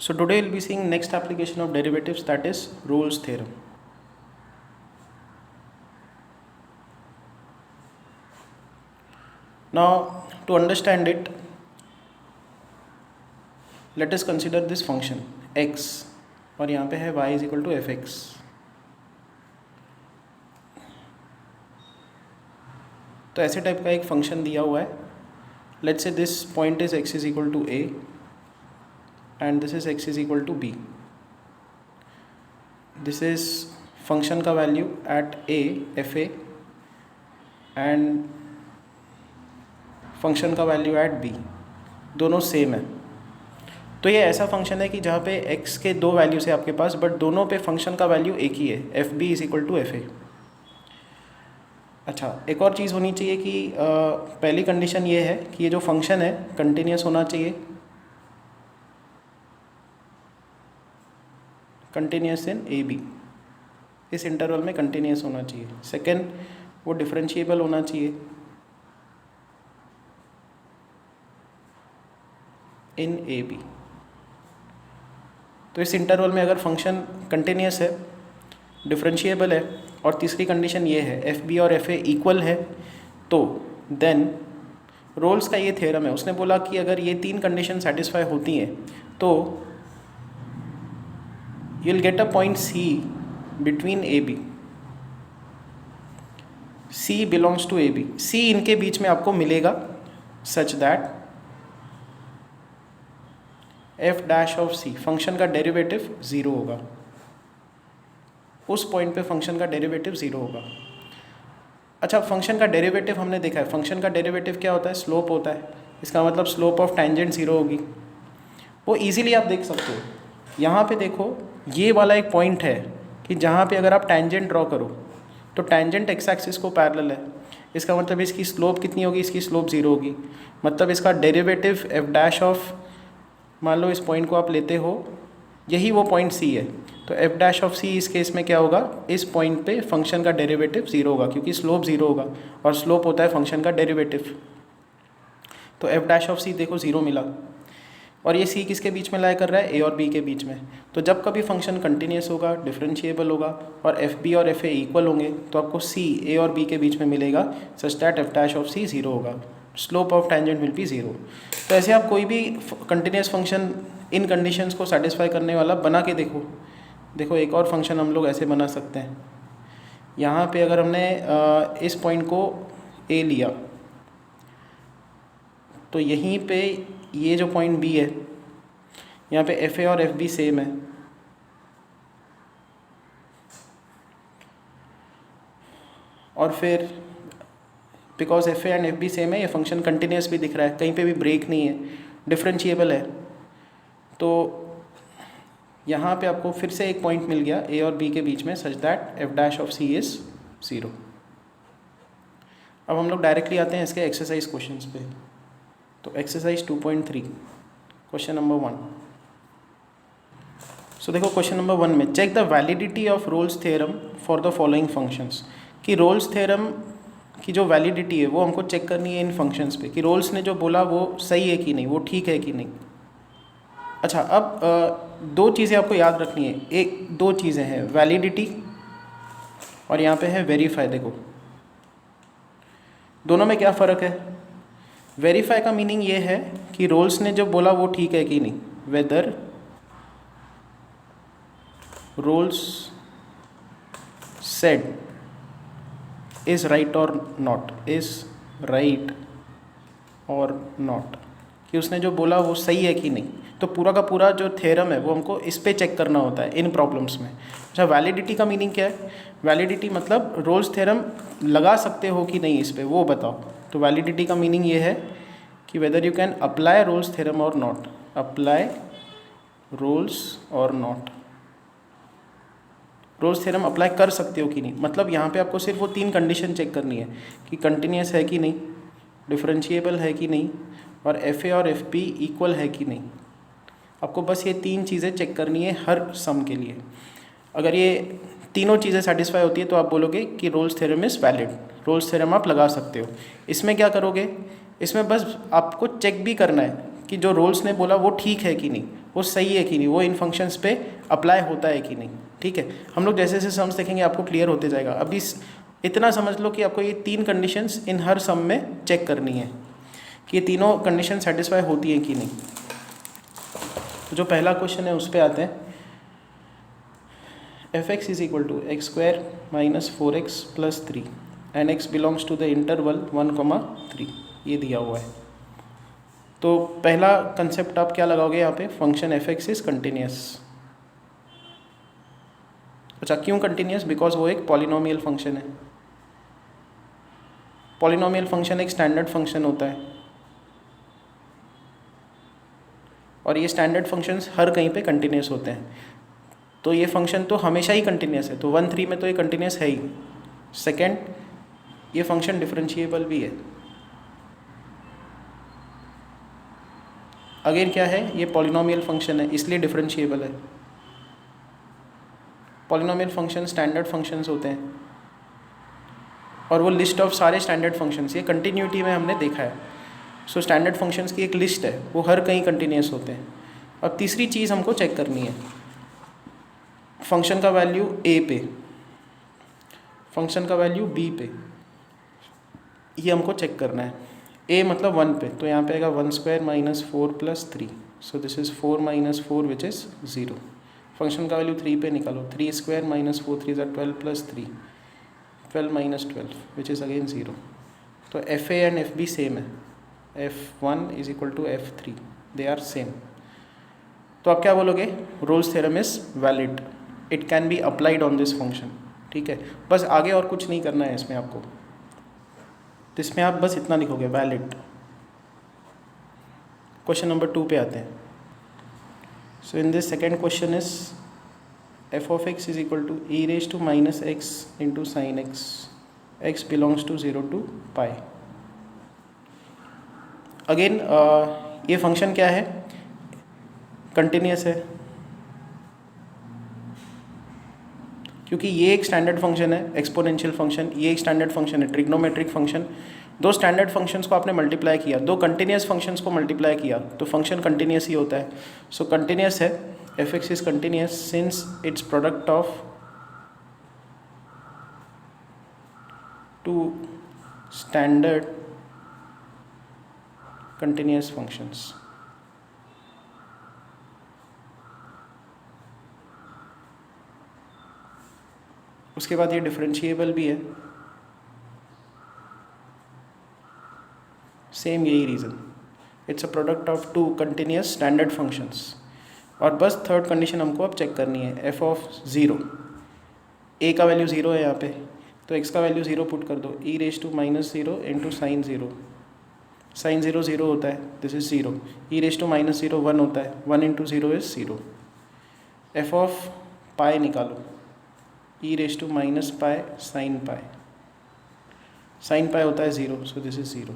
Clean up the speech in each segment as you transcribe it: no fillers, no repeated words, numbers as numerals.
So today we'll be seeing next application of derivatives, that is Rolle's theorem. Now to understand it, let us consider this function x और यहाँ पे है y is equal to fx. तो ऐसे type का एक function दिया हुआ है. Let's say this point is x is equal to a and this is x is equal to b. This is function का value at a fa and function का value at b, दोनों same है. तो ये ऐसा function है कि जहाँ पे x के दो वैल्यूज है आपके पास, बट दोनों पे फंक्शन का वैल्यू एक ही है, F B is equal to F A. अच्छा, एक और चीज़ होनी चाहिए कि पहली कंडीशन ये है कि ये जो फंक्शन है कंटिन्यूस होना चाहिए, कंटिन्यूस इन ए बी, इस इंटरवल में कंटिन्यूस होना चाहिए. सेकेंड, वो डिफरेंशिएबल होना चाहिए इन ए बी. तो इस इंटरवल में अगर फंक्शन कंटिन्यूस है, डिफरेंशिएबल है, और तीसरी कंडीशन ये है एफ बी और एफ ए इक्वल है, तो देन रोल्स का ये थ्योरम है. उसने बोला कि अगर ये तीन कंडीशन सेटिस्फाई होती हैं तो you will get a point c between a b. C belongs to a b. C इनके बीच में आपको मिलेगा such that F dash of c, function का डेरिवेटिव ज़ीरो होगा. उस पॉइंट पे फंक्शन का डेरिवेटिव ज़ीरो होगा. अच्छा, फंक्शन का डेरिवेटिव हमने देखा है. फंक्शन का डेरिवेटिव क्या होता है? स्लोप होता है. इसका मतलब स्लोप ऑफ टेंजेंट ज़ीरो होगी. वो इजीली आप देख सकते हो. यहाँ पे देखो, ये वाला एक पॉइंट है कि जहाँ पे अगर आप टेंजेंट ड्रॉ करो तो टेंजेंट एक्स एक्सिस को पैरेलल है. इसका मतलब इसकी स्लोप कितनी होगी? इसकी स्लोप ज़ीरो होगी. मतलब इसका डेरिवेटिव एफ डैश ऑफ, मान लो इस पॉइंट को आप लेते हो, यही वो पॉइंट सी है, तो एफ डैश ऑफ सी इस केस में क्या होगा? इस पॉइंट पे फंक्शन का डेरिवेटिव ज़ीरो होगा, क्योंकि स्लोप ज़ीरो होगा और स्लोप होता है फंक्शन का डेरिवेटिव. तो एफ डैश ऑफ सी देखो ज़ीरो मिला, और ये सी किसके बीच में लाई कर रहा है? ए और बी के बीच में. तो जब कभी फंक्शन कंटिन्यूस होगा, डिफरेंशिएबल होगा और एफ बी और एफ ए इक्वल होंगे, तो आपको सी ए और बी के बीच में मिलेगा such that F dash of c zero होगा. Slope of tangent will be zero. तो ऐसे आप कोई भी कंटिन्यूस फंक्शन इन कंडीशंस को सेटिस्फाई करने वाला बना के देखो. देखो, एक और फंक्शन हम लोग ऐसे बना सकते हैं. यहाँ पे अगर हमने इस पॉइंट को ए लिया, तो यहीं पे ये जो पॉइंट बी है, यहाँ पे एफ ए और एफ बी सेम है. और फिर because F A and F B same है, ये फंक्शन कंटिन्यूस भी दिख रहा है, कहीं पे भी ब्रेक नहीं है, डिफरेंशिएबल है. तो यहाँ पे आपको फिर से एक पॉइंट मिल गया ए और बी के बीच में such that F dash of C is zero. अब हम लोग डायरेक्टली आते हैं इसके एक्सरसाइज क्वेश्चंस पे. तो एक्सरसाइज 2.3 क्वेश्चन नंबर 1. सो देखो, क्वेश्चन नंबर 1 में check the validity of Rolle's theorem for the following functions. कि रोल्स थ्योरम की जो वैलिडिटी है वो हमको चेक करनी है इन फंक्शंस पे, कि रोल्स ने जो बोला वो सही है कि नहीं, वो ठीक है कि नहीं. अच्छा, अब दो चीज़ें आपको याद रखनी है. एक दो चीज़ें हैं, वैलिडिटी और यहाँ पे है वेरीफाई. देखो, दोनों में क्या फ़र्क है? वेरीफाई का मीनिंग ये है कि रोल्स ने जो बोला वो ठीक है कि नहीं, whether Rolle's said is right और नॉट, इज राइट और नॉट, कि उसने जो बोला वो सही है कि नहीं. तो पूरा का पूरा जो थ्योरम है वो हमको इस पे चेक करना होता है इन प्रॉब्लम्स में. अच्छा, वैलिडिटी का मीनिंग क्या है? वैलिडिटी मतलब रोल्स थ्योरम लगा सकते हो कि नहीं इस पे, वो बताओ. तो वैलिडिटी का मीनिंग ये है कि whether you can apply Rolle's theorem और नॉट, अप्लाई रोल्स और नॉट. रोल्स थ्योरम अप्लाई कर सकते हो कि नहीं, मतलब यहाँ पे आपको सिर्फ वो तीन कंडीशन चेक करनी है कि कंटिन्यूस है कि नहीं, डिफरेंशिएबल है कि नहीं, और एफ ए और एफ बी इक्वल है कि नहीं. आपको बस ये तीन चीज़ें चेक करनी है हर सम के लिए. अगर ये तीनों चीज़ें सेटिस्फाई होती है तो आप बोलोगे कि Rolle's theorem is valid, Rolle's theorem आप लगा सकते हो. इसमें क्या करोगे? इसमें बस आपको चेक भी करना है कि जो रोल्स ने बोला वो ठीक है कि नहीं, वो सही है कि नहीं, वो इन फंक्शंस पे अप्लाई होता है कि नहीं। ठीक है, हम लोग जैसे जैसे सम्स देखेंगे आपको क्लियर होते जाएगा। अभी इतना समझ लो कि आपको ये 3 कंडीशंस इन हर सम में चेक करनी है कि ये तीनों कंडीशन सेटिस्फाई होती हैं कि नहीं। तो जो पहला क्वेश्चन है उस पर आते हैं। f(x) is equal to x square minus 4x plus 3 and x belongs to the interval 1,3, ये दिया हुआ है। तो पहला कंसेप्ट आप क्या लगाओगे यहाँ पे, फंक्शन f(x) इज कंटिन्यूस। अच्छा, क्यों कंटिन्यूस? बिकॉज वो एक पॉलिनोमियल फंक्शन है। पॉलिनोमियल फंक्शन एक स्टैंडर्ड फंक्शन होता है और ये स्टैंडर्ड फंक्शंस हर कहीं पे कंटिन्यूस होते हैं। तो ये फंक्शन तो हमेशा ही कंटिन्यूस है, तो 1,3 में तो ये कंटिन्यूस है ही। सेकंड, ये फंक्शन डिफरेंशिएबल भी है। अगेन क्या है, ये पॉलिनोमियल फंक्शन है इसलिए डिफरेंशिएबल है। पॉलिनोमियल फंक्शन स्टैंडर्ड फंक्शंस होते हैं और वो लिस्ट ऑफ सारे स्टैंडर्ड फंक्शंस, ये कंटिन्यूटी में हमने देखा है। सो स्टैंडर्ड फंक्शंस की एक लिस्ट है, वो हर कहीं कंटिन्यूस होते हैं। अब तीसरी चीज़ हमको चेक करनी है, फंक्शन का वैल्यू a पे, फंक्शन का वैल्यू b पे, ये हमको चेक करना है। a मतलब 1 पे, तो यहाँ पे आएगा 1 square minus 4 plus 3, so this is 4 minus 4 which is 0। Function का वैल्यू 3 पे निकालो, 3 स्क्वायर माइनस 4 3 ज़ा 12 plus 3, 12 minus 12 which is again 0। तो F A and F B same है, f1 is equal to f3, they are same. तो आप क्या बोलोगे, Rolle's theorem is valid, it can be applied on this function. ठीक है, बस आगे और कुछ नहीं करना है इसमें आपको, तो इसमें आप बस इतना लिखोगे, वैलिड। क्वेश्चन नंबर 2 पे आते हैं। So in this second question is f of x is equal to e raised to minus x into sin x, x belongs to 0 to pi। Again ये फंक्शन क्या है, कंटिन्यूस है, क्योंकि ये एक स्टैंडर्ड फंक्शन है, एक्सपोनेंशियल फंक्शन, ये एक स्टैंडर्ड फंक्शन है, ट्रिग्नोमेट्रिक फंक्शन। दो स्टैंडर्ड फंक्शंस को आपने मल्टीप्लाई किया, दो कंटिन्यूस फंक्शंस को मल्टीप्लाई किया, तो फंक्शन कंटिन्यूस ही होता है। सो कंटिन्यूस है, f(x) is continuous since it's product of two standard continuous functions। उसके बाद ये डिफरेंशिएबल भी है, सेम यही reason, it's a product of two continuous standard functions. और बस थर्ड कंडीशन हमको अब चेक करनी है, f ऑफ 0, a का वैल्यू 0 है यहाँ पे, तो x का वैल्यू 0 पुट कर दो, e raise to minus 0 into sine 0, sine 0 0 होता है, this is 0, e raise to minus 0 1 होता है, 1 into 0 is 0। f of pi निकालो, e raise to minus pi sine pi, sine pi होता है 0, so this is 0।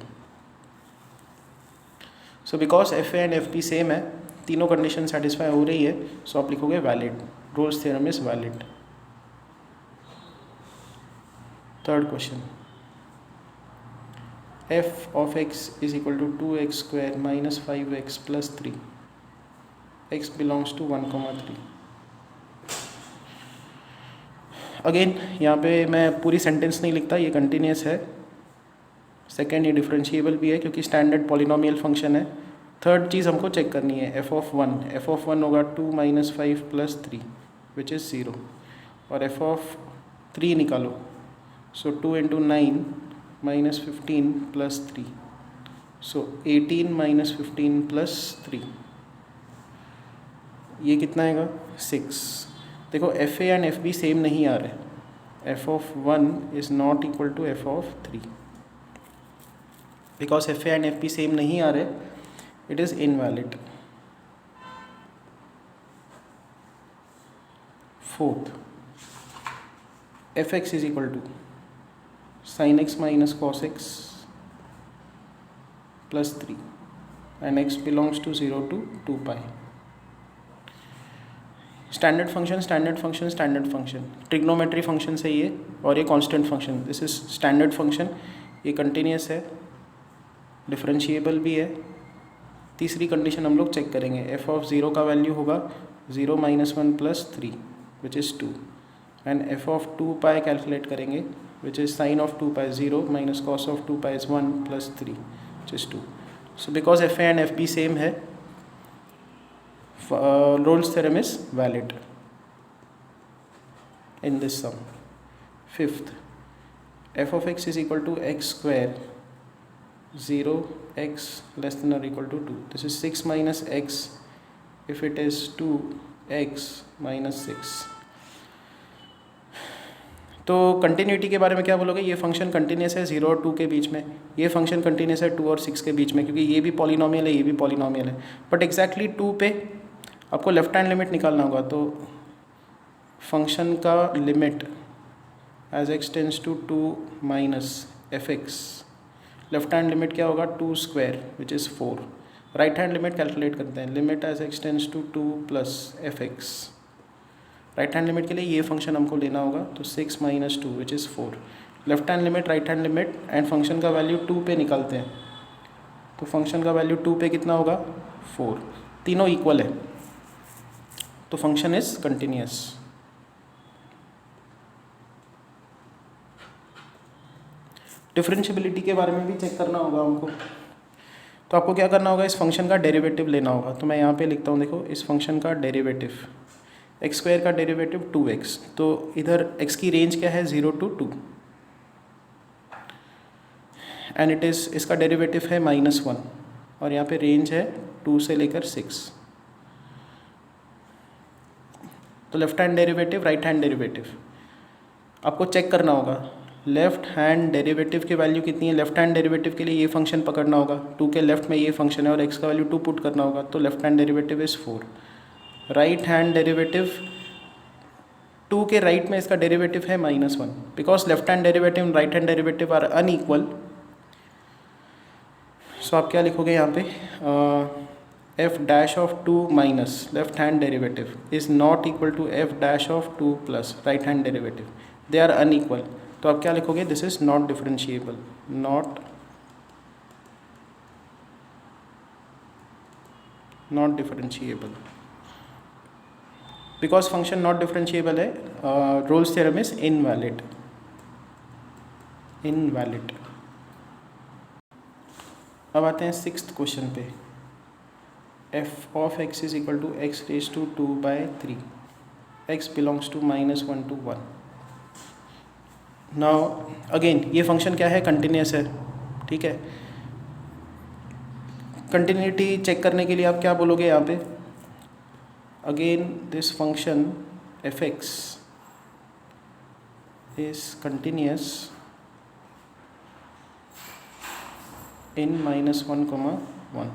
So because F A and F B same है, तीनों condition satisfy हो रही है, सो आप लिखोगे valid, roles theorem is valid. Third question, f of x is equal to 2x square minus 5x plus 3, x belongs to 1,3। Again यहाँ पे मैं पूरी सेंटेंस नहीं लिखता, ये कंटिन्यूस है। सेकेंड, ये डिफरेंशिएबल भी है क्योंकि स्टैंडर्ड पॉलिनोमियल फंक्शन है। थर्ड चीज़ हमको चेक करनी है, f ऑफ 1 होगा 2 माइनस 5 प्लस 3 विच इज़ 0, और f ऑफ 3 निकालो, so 2 into 9 minus 15 plus 3, so 18 minus 15 plus 3, ये कितना आएगा 6। देखो f A and F B same नहीं आ रहे, f of 1 is not equal to f of 3, because F A and F B same नहीं आ रहे, it is invalid। Fourth, f(x) is equal to sin x minus cos x plus 3 and x belongs to 0 to 2 pi। Standard function, trigonometry function है ये, और ये constant function, this is standard function, ये continuous है, differentiable भी है। तीसरी condition हम लोग चेक करेंगे। एफ ऑफ ज़ीरो का वैल्यू होगा 0 - 1 + 3 which is 2 and f of 2 pi calculate करेंगे which is sine of 2 pi 0 minus cos of 2 pi is 1 + 3 which is 2। So because F A and F B same है, Rolle's theorem is valid in this sum. Fifth, f of x is equal to x square 0 x less than or equal to 2. This is 6 minus x if it is 2x minus 6. तो continuity के बारे में क्या बोलोगे? ये function continuous है 0 और 2 के बीच में, ये फंक्शन कंटिन्यूस है 2 और 6 के बीच में, क्योंकि ये भी पॉलिनोमियल है, ये भी पॉलिनोमियल है। बट एग्जैक्टली 2 पे आपको लेफ्ट हैंड लिमिट निकालना होगा, तो फंक्शन का limit as x tends to 2 minus f x, left hand limit क्या होगा 2 square which is 4। Right hand limit calculate करते हैं, limit as x tends to 2 plus f x. Right hand limit के लिए ये फंक्शन हमको लेना होगा, तो 6 - 2 विच is 4। Left hand limit, right hand limit and function का वैल्यू 2 पे निकालते हैं, तो फंक्शन का वैल्यू 2 पे कितना होगा 4, तीनों इक्वल है, तो फंक्शन इज कंटिन्यूस। डिफरेंशियबिलिटी के बारे में भी चेक करना होगा हमको, तो आपको क्या करना होगा, इस फंक्शन का डेरिवेटिव लेना होगा। तो मैं यहाँ पे लिखता हूँ, देखो इस फंक्शन का डेरिवेटिव, एक्स स्क्वायर का डेरिवेटिव 2x, तो इधर x की रेंज क्या है 0 to 2 एंड इट इज़, इसका डेरिवेटिव है -1 और यहाँ पे रेंज है 2 से लेकर 6। तो left hand derivative, right hand derivative आपको चेक करना होगा। लेफ्ट हैंड डेरिवेटिव की वैल्यू कितनी है? लेफ्ट हैंड डेरिवेटिव के लिए ये फंक्शन पकड़ना होगा, 2 के लेफ्ट में ये फंक्शन है और x का वैल्यू 2 पुट करना होगा, तो left hand derivative is 4। Right hand derivative, 2 के राइट में इसका डेरिवेटिव है -1, because left hand derivative and right hand derivative are unequal. So आप क्या लिखोगे यहाँ पे, f dash of 2 minus left hand derivative is not equal to f dash of 2 plus right hand derivative, they are unequal. तो आप क्या लिखोगे, this is not differentiable, not differentiable, because function not differentiable है, Rolle's theorem is invalid. अब आते हैं 6th question पे, f of x is equal to x raise to 2/3, x belongs to -1 to 1। Now again ये function क्या है, continuous है, ठीक है। कंटिन्यूटी चेक करने के लिए आप क्या बोलोगे यहाँ पे, again this function f x is continuous in -1,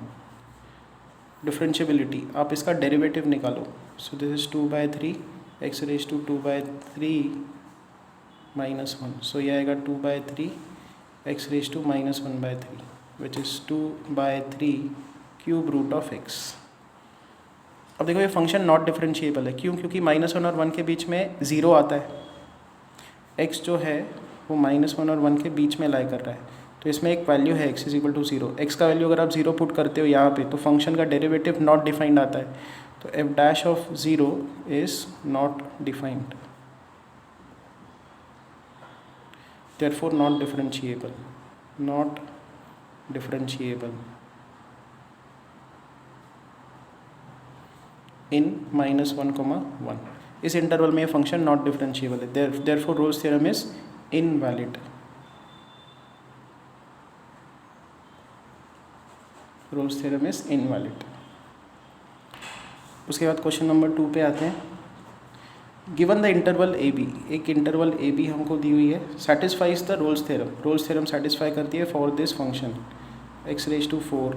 differentiability, आप इसका डेरिवेटिव निकालो। So this is 2/3 x raise to 2/3 -1, so ये आएगा 2/3 x raise to -1/3 which is 2/3 cube root of x. अब देखो ये फंक्शन नॉट डिफरेंशिएबल है, क्यों? क्योंकि -1 और 1 के बीच में 0 आता है, x जो है वो -1 और 1 के बीच में लाई कर रहा है, तो इसमें एक वैल्यू है x is equal to 0। x का वैल्यू अगर आप 0 पुट करते हो यहाँ पे, तो फंक्शन का डेरिवेटिव नॉट डिफाइंड आता है, तो f dash of 0 is not defined, therefore not differentiable in -1, इस इंटरवल में ये फंक्शन नॉट डिफरेंशिएबल है, therefore Rolle's theorem is invalid. Rolle's theorem is invalid. उसके बाद क्वेश्चन नंबर 2 पे आते हैं। Given the interval a b, एक इंटरवल ए बी हमको दी हुई है, satisfies the Rolle's theorem, Rolle's theorem satisfy करती है for this function x raise to 4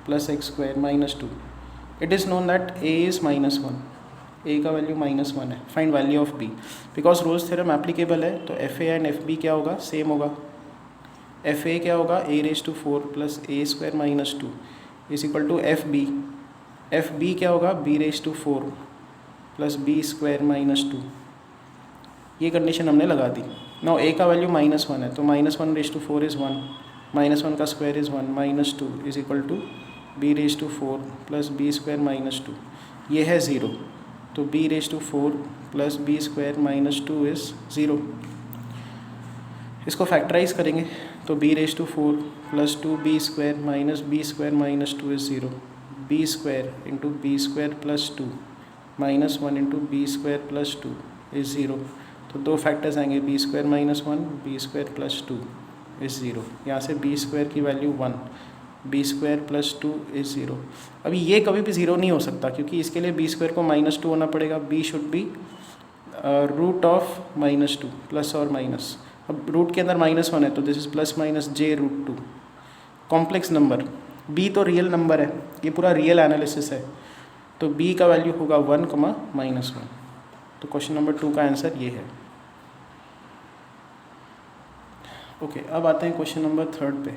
plus x square -2। It is known that a is -1, a का value -1 है, find value of b. Because Rolle's theorem applicable है, तो F A and F b क्या होगा, same होगा। F a क्या होगा, a raise to 4 plus a square -2 is equal to f b. F b क्या होगा, b raise to 4 plus b square -2। ये कंडीशन हमने लगा दी। नाउ ए का वैल्यू -1 है, तो -1 रेज टू 4 इज़ 1, -1 का square is 1, -2 is equal to b⁴ plus b² - 2 ये है 0, तो b⁴ प्लस b² - 2 इज़ 0। इसको फैक्टराइज करेंगे तो b⁴ plus 2b² - b² - 2 is 0, b² into b² plus 2 minus 1 into b² plus 2 is 0। तो दो फैक्टर्स आएंगे b² - 1 b² प्लस 2 इज़ 0। यहाँ से b² की वैल्यू 1, b² प्लस 2 इज़ 0। अभी ये कभी भी 0 नहीं हो सकता क्योंकि इसके लिए b² को -2 होना पड़ेगा। b should be root of -2 plus और माइनस। अब रूट के अंदर -1 है तो this is plus minus j√2। Complex number, b तो रियल नंबर है, ये पूरा रियल एनालिसिस है, तो b का वैल्यू होगा 1, -1। तो क्वेश्चन नंबर 2 का आंसर ये है। ओके, अब आते हैं क्वेश्चन नंबर 3 पे।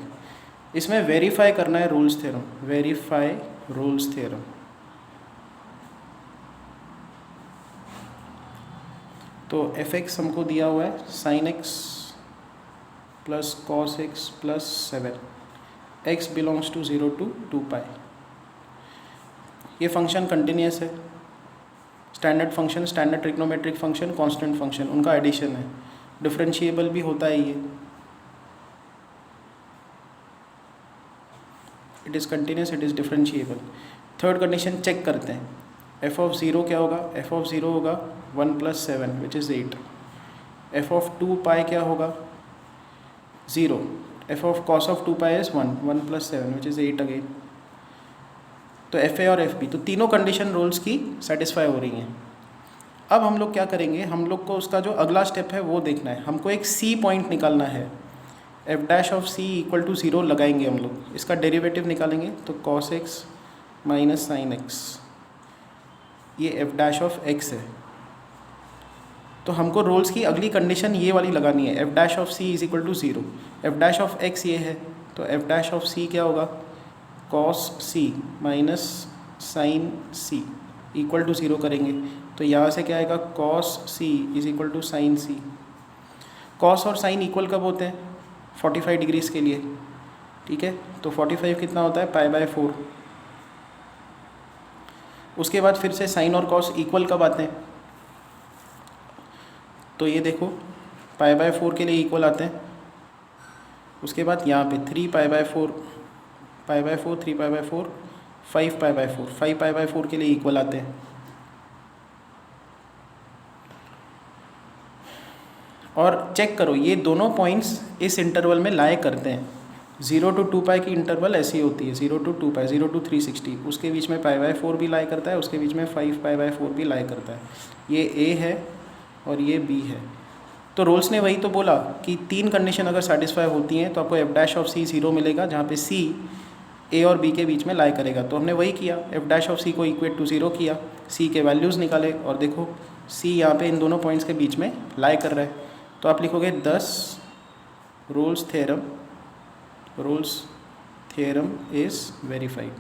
इसमें वेरीफाई करना है Rolle's theorem, verify Rolle's theorem. तो f(x) हमको दिया हुआ है sin x plus cos x plus 7, x belongs to 0 to 2π। ये फंक्शन कंटिन्यूस है, standard function, standard trigonometric function, constant function, उनका एडिशन है, डिफरेंशिएबल भी होता है ये, it is continuous, it is differentiable. Third condition check करते हैं, f(0) क्या होगा, f(0) होगा 1 + 7 विच इज़ 8, f(2π) क्या होगा 0, f(cos 2π) is 1 + 7 which is 8 again. तो fa और fb, तो तीनों कंडीशन रूल्स की सेटिस्फाई हो रही हैं। अब हम लोग क्या करेंगे, हम लोग को उसका जो अगला स्टेप है वो देखना है, हमको एक c पॉइंट निकालना है, f' = 0 लगाएंगे हम लोग, इसका डेरिवेटिव निकालेंगे तो cos x minus sin x, ये f' है। तो हमको रोल्स की अगली कंडीशन ये वाली लगानी है, f' = 0, f' ये है, तो f' क्या होगा cos c minus sin c = 0 करेंगे, तो यहाँ से क्या आएगा cos c = sin c। cos और sin इक्वल कब होते हैं, 45 डिग्रीज़ के लिए, ठीक है। तो 45 कितना होता है π/4। उसके बाद फिर से sin और cos इक्वल कब आते हैं, तो ये देखो π/4 के लिए इक्वल आते हैं। उसके बाद यहाँ पे 3π/4, 3π/4, 5π/4, 5π/4 के लिए इक्वल आते हैं। और चेक करो ये दोनों पॉइंट्स इस इंटरवल में लाए करते हैं, 0 to 2π की इंटरवल ऐसी होती है, 0 to 2π, 0 to 360, उसके बीच में π/4 भी लाई करता है, उसके बीच में 5π/4 भी लाई करता है। ये a है और ये b है। तो रोल्स ने वही तो बोला कि तीन कंडीशन अगर सेटिस्फाई होती हैं तो आपको f' 0 मिलेगा, जहाँ पे c a और b के बीच में लाई करेगा। तो हमने वही किया, f' को इक्वेट टू 0 किया, c के वैल्यूज़ निकाले और देखो c यहाँ पे इन दोनों पॉइंट्स के बीच में लाई कर रहा है। तो आप लिखोगे 10 रोल्स थ्योरम इज़ वेरीफाइड।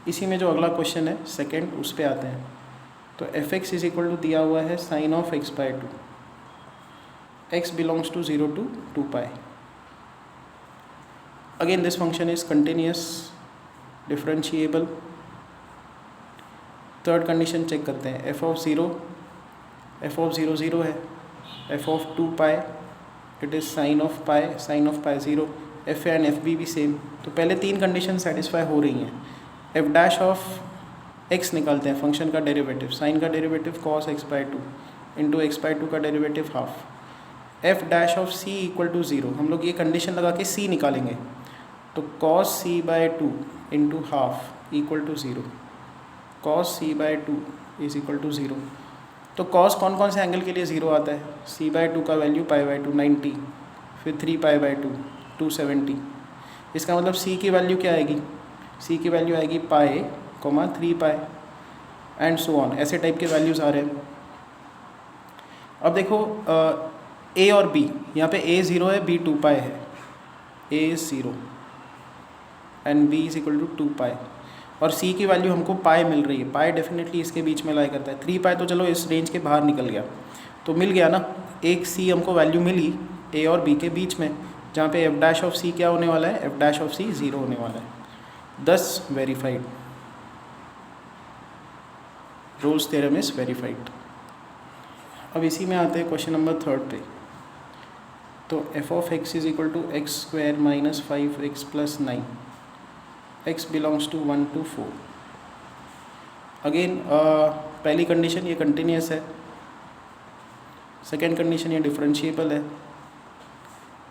इसी में जो अगला क्वेश्चन है सेकंड, उस पे आते हैं। तो f(x) = दिया हुआ है sin of x/2, x belongs to 0 to 2π। Again this function is continuous, differentiable। Third condition check करते हैं, f(0) 0 है, f(2π) it is sin of π 0, fa and fb भी सेम। तो पहले तीन कंडीशन सेटिस्फाई हो रही हैं। f' निकालते हैं, फंक्शन का डेरिवेटिव, साइन का derivative cos x/2 into x/2 का डेरिवेटिव हाफ, f' = 0। हम लोग ये कंडीशन लगा के c निकालेंगे, तो cos c/2 into half = 0, cos c/2 = 0। तो cos कौन कौन से एंगल के लिए 0 आता है, c/2 का वैल्यू π/2 90, फिर 3π/2 270। इसका मतलब c की वैल्यू क्या आएगी, c की वैल्यू आएगी π, 3π एंड सो ऑन, ऐसे टाइप के वैल्यूज़ आ रहे हैं। अब देखो a और b, यहाँ पे a 0 है, b 2π है, a is 0 एंड b = 2π, और c की वैल्यू हमको पाई मिल रही है, पाई डेफिनेटली इसके बीच में लाई करता है, 3π तो चलो इस रेंज के बाहर निकल गया, तो मिल गया ना, एक c हमको वैल्यू मिली a और b के बीच में, जहाँ पे एफ डैश ऑफ सी क्या होने वाला है, एफ डैश ऑफ सी 0 होने वाला है। दस verified, roles theorem is verified. अब इसी में आते हैं क्वेश्चन नंबर 3 पे। तो f of x is equal to x square minus 5x plus 9, x belongs to 1 to 4। Again पहली कंडीशन ये कंटिन्यूस है, सेकेंड कंडीशन ये डिफरेंशिएबल है,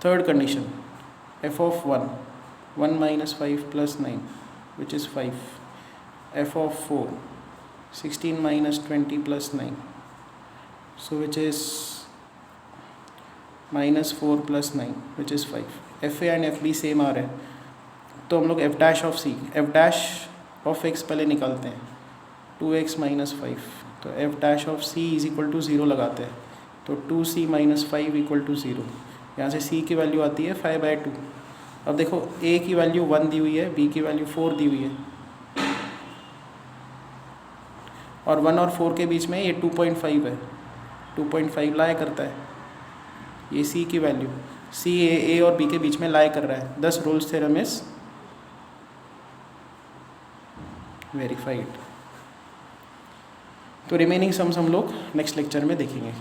third condition f of 1 minus 5 plus 9 which is 5, f of 4 16 minus 20 plus 9 so which is minus 4 plus 9 which is 5। F A and F B same आ रहे हैं, तो हम लोग f dash of c, f dash of x पहले निकालते हैं, 2x minus 5, तो f dash of c is equal to 0 लगाते हैं, तो 2c माइनस 5 इक्वल टू 0। यहाँ से c की वैल्यू आती है 5/2। अब देखो a की वैल्यू 1 दी हुई है, b की वैल्यू 4 दी हुई है, और 1 और 4 के बीच में ये 2.5 है, 2.5 लाई करता है। ये c की वैल्यू, c a और b के बीच में लाई कर रहा है, दस रोल्स थ्योरम इज वेरीफाइड। तो रिमेनिंग सम्स हम लोग नेक्स्ट लेक्चर में देखेंगे।